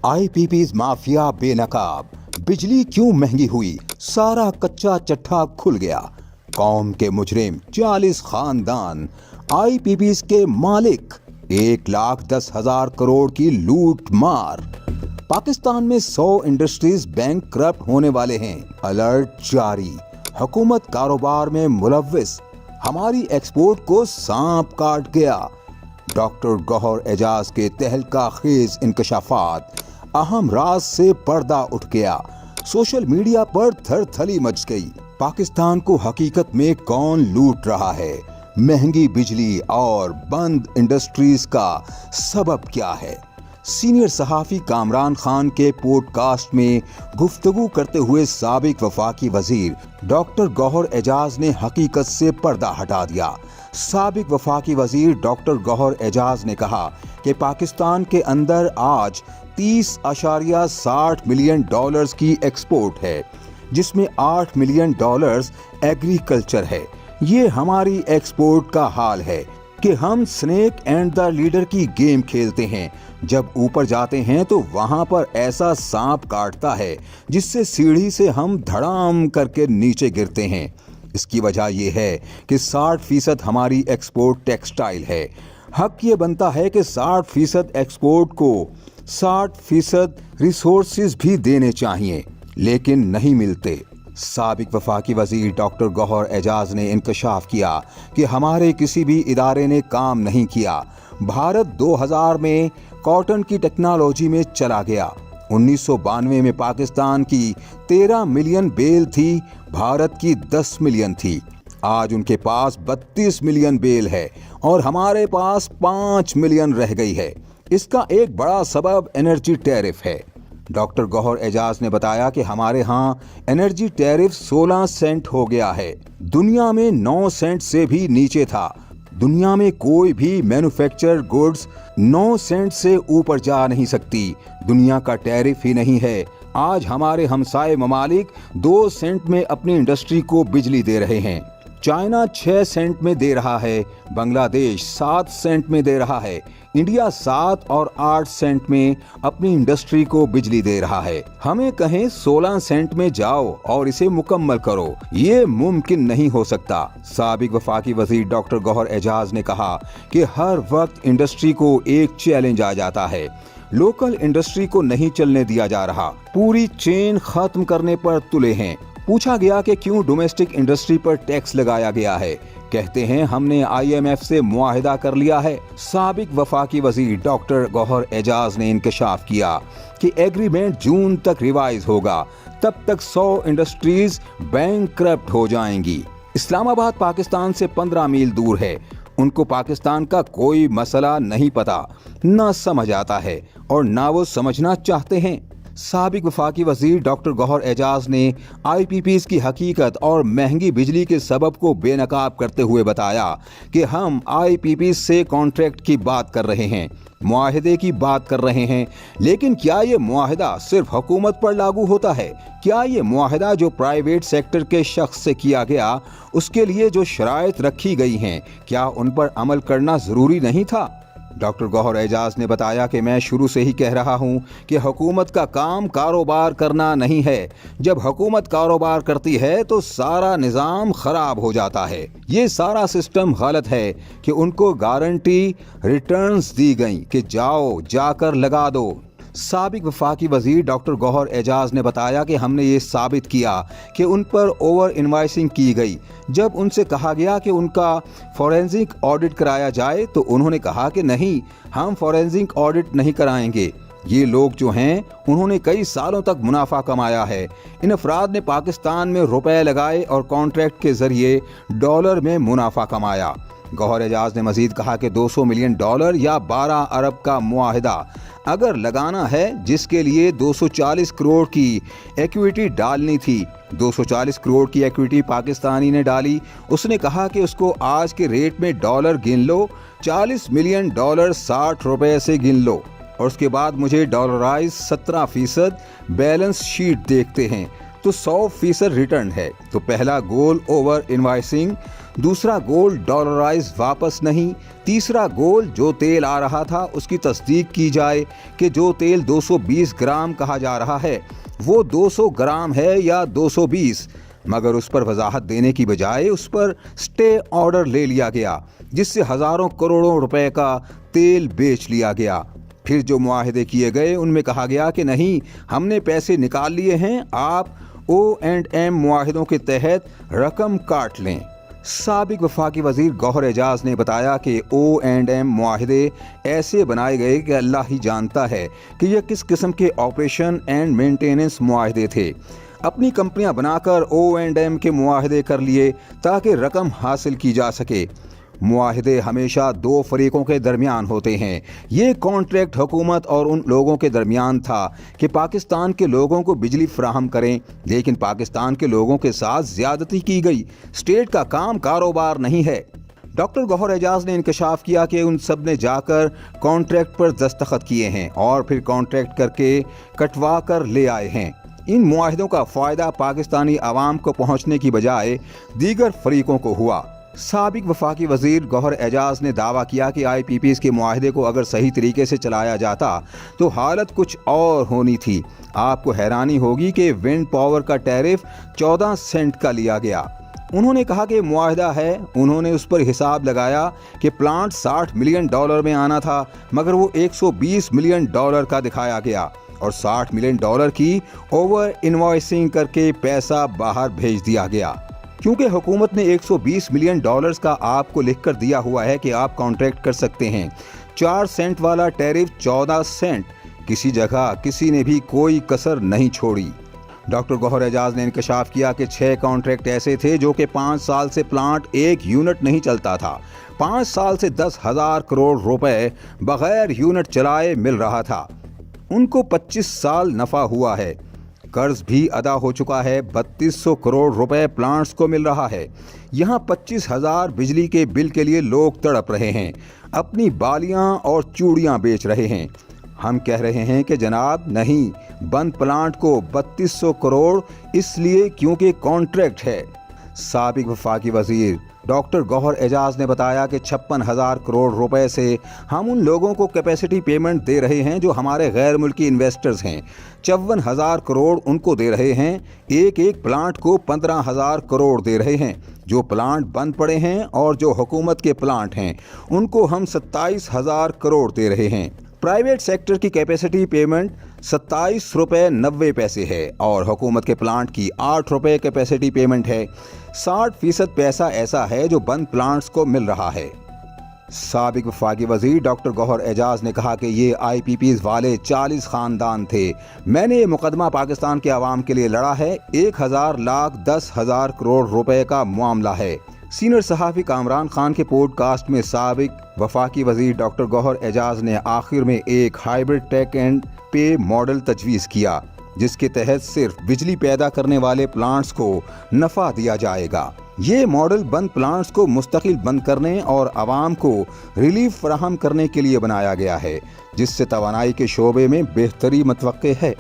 IPPs mafia बेनकाब, बिजली क्यों महंगी हुई, सारा कच्चा चट्टा खुल गया। कौम के मुजरिम 40 खानदान आईपीपीज के मालिक, 1,10,000 करोड़ की लूट मार। पाकिस्तान में 100 इंडस्ट्रीज बैंकक्रप्ट होने वाले हैं, अलर्ट जारी। हुकूमत कारोबार में मुलव्विस, हमारी एक्सपोर्ट को सांप काट गया। डॉक्टर गौहर एजाज के तहलका खेज इंकशाफात, अहम राज से पर्दा उठ गया। सोशल मीडिया पर थरथली मच गई। पाकिस्तान को हकीकत में कौन लूट रहा है, महंगी बिजली और बंद इंडस्ट्रीज का सबब क्या है। सीनियर सहाफ़ी कामरान खान के पॉडकास्ट में गुफ्तगू करते हुए साबिक वफाकी वजीर डॉक्टर गौहर एजाज ने हकीकत से पर्दा हटा दिया। साबिक वफाकी वजीर डॉक्टर गौहर एजाज ने कहा कि पाकिस्तान के अंदर आज 30.60 मिलियन डॉलर्स की एक्सपोर्ट है, जिसमें 8 मिलियन डॉलर्स एग्रीकल्चर है। ये हमारी एक्सपोर्ट का हाल है कि हम स्नेक एंड द लीडर की गेम खेलते हैं। जब ऊपर जाते हैं तो वहां पर ऐसा सांप काटता है जिससे सीढ़ी से हम धड़ाम करके नीचे गिरते हैं। इसकी वजह यह है कि 60% हमारी एक्सपोर्ट टेक्सटाइल है। हक ये बनता है कि 60% एक्सपोर्ट को 60% रिसोर्सेज भी देने चाहिए, लेकिन नहीं मिलते। साबिक वफाकी वजीर डॉक्टर गौहर एजाज ने इंकशाफ किया कि हमारे किसी भी इदारे ने काम नहीं किया। भारत 2000 में कॉटन की टेक्नोलॉजी में चला गया। 1992 में पाकिस्तान की 13 मिलियन बेल थी, भारत की 10 मिलियन थी। आज उनके पास 32 मिलियन बेल है और हमारे पास 5 मिलियन रह गई है। इसका एक बड़ा सबब एनर्जी टैरिफ है। डॉक्टर गौहर एजाज ने बताया कि हमारे यहाँ एनर्जी टैरिफ 16 सेंट हो गया है, दुनिया में 9 सेंट से भी नीचे था। दुनिया में कोई भी मैन्युफैक्चरर गुड्स 9 सेंट से ऊपर जा नहीं सकती, दुनिया का टैरिफ ही नहीं है। आज हमारे हमसाए ममालिक 2 सेंट में अपनी इंडस्ट्री को बिजली दे रहे हैं। चाइना 6 सेंट में दे रहा है, बांग्लादेश 7 सेंट में दे रहा है, इंडिया 7 और 8 सेंट में अपनी इंडस्ट्री को बिजली दे रहा है। हमें कहें 16 सेंट में जाओ और इसे मुकम्मल करो, ये मुमकिन नहीं हो सकता। साबिक वफाकी वजीर डॉक्टर गौहर एजाज ने कहा कि हर वक्त इंडस्ट्री को एक चैलेंज आ जाता है। लोकल इंडस्ट्री को नहीं चलने दिया जा रहा, पूरी चेन खत्म करने पर तुले हैं। पूछा गया कि क्यों डोमेस्टिक इंडस्ट्री पर टैक्स लगाया गया है, कहते हैं हमने IMF से मुआहिदा कर लिया है। साबिक वफाकी वजीर डॉक्टर गौहर एजाज ने इंकशाफ किया कि एग्रीमेंट जून तक रिवाइज होगा, तब तक 100 इंडस्ट्रीज बैंकक्रप्ट हो जाएंगी। इस्लामाबाद पाकिस्तान से 15 मील दूर है। उनको पाकिस्तान का कोई मसला नहीं पता, न समझ आता है और ना वो समझना चाहते हैं। साबिक वफाकी वजीर डॉक्टर गौहर एजाज ने IPPs की हकीकत और महंगी बिजली के सबब को बेनकाब करते हुए बताया कि हम IPPs से कॉन्ट्रैक्ट की बात कर रहे हैं, मुआहिदे की बात कर रहे हैं, लेकिन क्या ये मुआहिदा सिर्फ हुकूमत पर लागू होता है? क्या ये मुआहिदा जो प्राइवेट सेक्टर के शख्स से किया गया, उसके लिए जो शराइत रखी गई हैं, क्या उन पर अमल करना ज़रूरी नहीं था? डॉक्टर गौहर एजाज ने बताया कि मैं शुरू से ही कह रहा हूं कि हुकूमत का काम कारोबार करना नहीं है। जब हुकूमत कारोबार करती है तो सारा निज़ाम खराब हो जाता है। ये सारा सिस्टम गलत है कि उनको गारंटी रिटर्न्स दी गई कि जाओ जाकर लगा दो। साबिक वफाकी वजीर डॉक्टर गौहर एजाज ने बताया कि हमने ये साबित किया कि उन पर ओवर इनवाइसिंग की गई। जब उनसे कहा गया कि उनका फॉरेंसिक ऑडिट कराया जाए तो उन्होंने कहा कि नहीं, हम फॉरेंसिक ऑडिट नहीं कराएंगे। ये लोग जो हैं उन्होंने कई सालों तक मुनाफा कमाया है। इन अफराद ने पाकिस्तान में रुपए लगाए और कॉन्ट्रैक्ट के जरिए डॉलर में मुनाफा कमाया। गौहर एजाज ने मजीद कहा कि 200 मिलियन डॉलर या 12 अरब का मुआहिदा अगर लगाना है, जिसके लिए 240 करोड़ की इक्विटी डालनी थी, 240 करोड़ की इक्विटी पाकिस्तानी ने डाली। उसने कहा कि उसको आज के रेट में डॉलर गिन लो, 40 मिलियन डॉलर 60 रुपए से गिन लो और उसके बाद मुझे डॉलराइज 17% बैलेंस शीट देखते हैं तो 100% रिटर्न है। तो पहला गोल ओवर इनवाइसिंग, दूसरा गोल डॉलराइज वापस नहीं, तीसरा गोल जो तेल आ रहा था उसकी तस्दीक की जाए कि जो तेल 220 ग्राम कहा जा रहा है वो 200 ग्राम है या 220, मगर उस पर वजाहत देने की बजाय उस पर स्टे ऑर्डर ले लिया गया, जिससे हजारों करोड़ों रुपए का तेल बेच लिया गया। फिर जो मुआहदे किए गए उनमें कहा गया कि नहीं, हमने पैसे निकाल लिए हैं, आप O&M मुआहदों के तहत रकम काट लें। साबिक वफाकी वजीर गौहर एजाज ने बताया कि O&M मुआहदे ऐसे बनाए गए कि अल्लाह ही जानता है कि यह किस किस्म के ऑपरेशन एंड मेंटेनेंस मुआहदे थे। अपनी कंपनियां बनाकर O&M के मुआहदे कर लिए ताकि रकम हासिल की जा सके। मुआहदे हमेशा दो फरीकों के दरमियान होते हैं। ये कॉन्ट्रैक्ट हुकूमत और उन लोगों के दरमियान था कि पाकिस्तान के लोगों को बिजली फराहम करें, लेकिन पाकिस्तान के लोगों के साथ ज्यादती की गई। स्टेट का काम कारोबार नहीं है। डॉक्टर गौहर एजाज ने इंकशाफ किया कि उन सब ने जाकर कॉन्ट्रैक्ट पर दस्तखत किए हैं और फिर कॉन्ट्रैक्ट करके कटवा कर ले आए हैं। इन मुआहदों का फ़ायदा पाकिस्तानी आवाम को पहुँचने की बजाय दीगर फरीकों को हुआ। साबिक वफाकी वजीर गौहर एजाज ने दावा किया कि IPPs के मुआहदे को अगर सही तरीके से चलाया जाता तो हालत कुछ और होनी थी। आपको हैरानी होगी कि विंड पावर का टैरिफ 14 सेंट का लिया गया। उन्होंने कहा कि मुआहदा है, उन्होंने उस पर हिसाब लगाया कि प्लांट $60 मिलियन में आना था, मगर वो $120 मिलियन का दिखाया गया और $60 मिलियन की ओवर इनवॉइसिंग करके पैसा बाहर भेज दिया गया। क्योंकि हुकूमत ने $120 मिलियन का आपको लिखकर दिया हुआ है कि आप कॉन्ट्रैक्ट कर सकते हैं। 4 सेंट वाला टैरिफ 14 सेंट, किसी जगह किसी ने भी कोई कसर नहीं छोड़ी। डॉक्टर गौहर एजाज ने इंकशाफ किया कि 6 कॉन्ट्रैक्ट ऐसे थे जो कि 5 साल से प्लांट 1 यूनिट नहीं चलता था। 5 साल से 10,000 करोड़ रुपए बगैर यूनिट चलाए मिल रहा था। उनको 25 साल नफा हुआ है, कर्ज भी अदा हो चुका है। 3200 करोड़ रुपए प्लांट्स को मिल रहा है। यहाँ 25,000 बिजली के बिल के लिए लोग तड़प रहे हैं, अपनी बालियां और चूड़ियां बेच रहे हैं। हम कह रहे हैं कि जनाब नहीं, बंद प्लांट को 3200 करोड़ इसलिए क्योंकि कॉन्ट्रैक्ट है। साबिक वफाकी वजीर डॉक्टर गौहर एजाज ने बताया कि 56,000 करोड़ रुपए से हम उन लोगों को कैपेसिटी पेमेंट दे रहे हैं जो हमारे गैर मुल्की इन्वेस्टर्स हैं। 54,000 करोड़ उनको दे रहे हैं। एक एक प्लांट को 15,000 करोड़ दे रहे हैं। जो प्लांट बंद पड़े हैं और जो हुकूमत के प्लांट हैं उनको हम 27,000 करोड़ दे रहे हैं। प्राइवेट सेक्टर की कैपेसिटी पेमेंट 27 रुपये 90 पैसे है और हुकूमत के प्लांट की 8 रुपये कैपेसिटी पेमेंट है। 60% पैसा ऐसा है जो बंद प्लांट्स को मिल रहा है। साबिक वफाकी वजीर डॉक्टर गौहर एजाज ने कहा कि ये IPPs वाले 40 खानदान थे। मैंने ये मुकदमा पाकिस्तान के अवाम के लिए लड़ा है। 1,00,10,000 करोड़ रुपए का मामला है। सीनियर सहाफ़ी कामरान खान के पॉडकास्ट में साबिक वफाकी वजीर डॉक्टर गौहर एजाज ने आखिर में एक हाइब्रिड टेक एंड पे मॉडल तजवीज़ किया, जिसके तहत सिर्फ बिजली पैदा करने वाले प्लांट्स को नफ़ा दिया जाएगा। ये मॉडल बंद प्लांट्स को मुस्तकिल बंद करने और आवाम को रिलीफ फराहम करने के लिए बनाया गया है, जिससे तवानाई के शोबे में बेहतरी मुतवक्के है।